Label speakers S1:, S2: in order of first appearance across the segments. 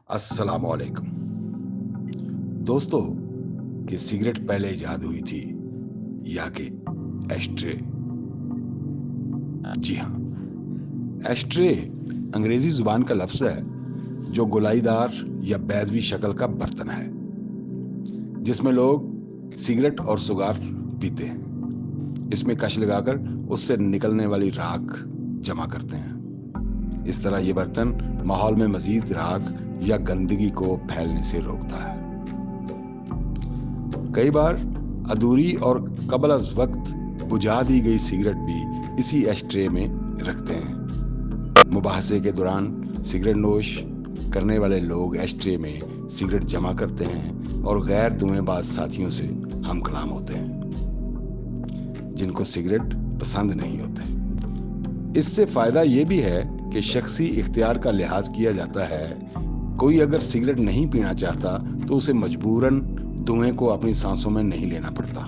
S1: अस्सलाम वालेकुम। दोस्तों, कि सिगरेट पहले इजाद हुई थी या कि एस्ट्रे? जी हाँ, एस्ट्रे अंग्रेजी जुबान का लफ्ज है जो गोलाईदार या बैजवी शक्ल का बर्तन है जिसमें लोग सिगरेट और सुगार पीते हैं। इसमें कश लगाकर उससे निकलने वाली राख जमा करते हैं। इस तरह ये बर्तन माहौल में मजीद राख या गंदगी को फैलने से रोकता है। कई बार अधूरी और कबल अज वक्त बुझा दी गई सिगरेट भी इसी एस्ट्रे में रखते हैं। मुबाहसे के दौरान सिगरेट नोश करने वाले लोग एस्ट्रे में सिगरेट जमा करते हैं और गैर धुएंबाज साथियों से हम कलाम होते हैं जिनको सिगरेट पसंद नहीं होते। इससे फायदा ये भी है कि शख्सी इख्तियार का लिहाज किया जाता है। कोई अगर सिगरेट नहीं पीना चाहता तो उसे मजबूरन धुएं को अपनी सांसों में नहीं लेना पड़ता।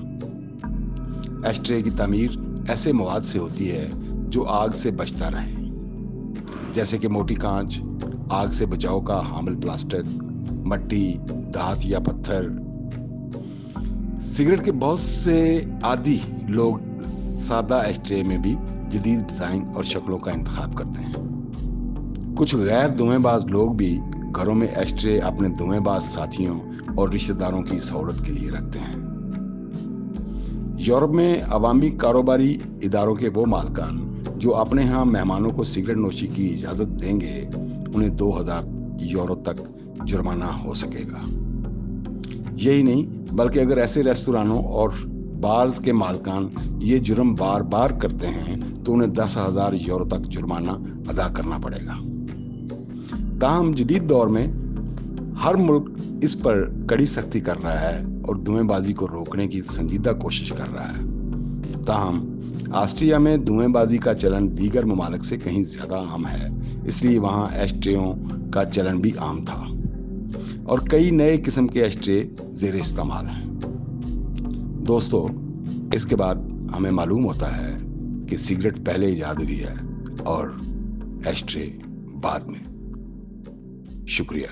S1: एस्ट्रे की तामीर ऐसे मवाद से होती है जो आग से बचता रहे, जैसे कि मोटी कांच, आग से बचाव का हामिल प्लास्टिक, मट्टी, धात या पत्थर। सिगरेट के बहुत से आदी लोग सादा एस्ट्रे में भी जदीद डिजाइन और शक्लों का इंतखाब करते हैं। कुछ गैर धुएंबाज लोग भी घरों में एस्ट्रे अपने धुएंबाज साथियों और रिश्तेदारों की सहूलत के लिए रखते हैं। यूरोप में अवामी कारोबारी इदारों के वो मालकान जो अपने यहाँ मेहमानों को सिगरेट नोशी की इजाज़त देंगे, उन्हें 2000 यूरो तक जुर्माना हो सकेगा। यही नहीं, बल्कि अगर ऐसे रेस्तोरानों और बार्स के मालकान ये जुर्म बार बार करते हैं तो उन्हें 10,000 यूरो तक जुर्माना अदा करना पड़ेगा। ताहम जदीद दौर में हर मुल्क इस पर कड़ी सख्ती कर रहा है और धुएंबाजी को रोकने की संजीदा कोशिश कर रहा है। ताहम ऑस्ट्रिया में धुएंबाजी का चलन दीगर ममालिक से कहीं ज्यादा आम है, इसलिए वहाँ एस्ट्रेयों का चलन भी आम था और कई नए किस्म के एस्ट्रे जेर इस्तेमाल हैं। दोस्तों, इसके बाद हमें मालूम होता है कि सिगरेट पहले इजाद हुई है और एस्ट्रे बाद में। शुक्रिया।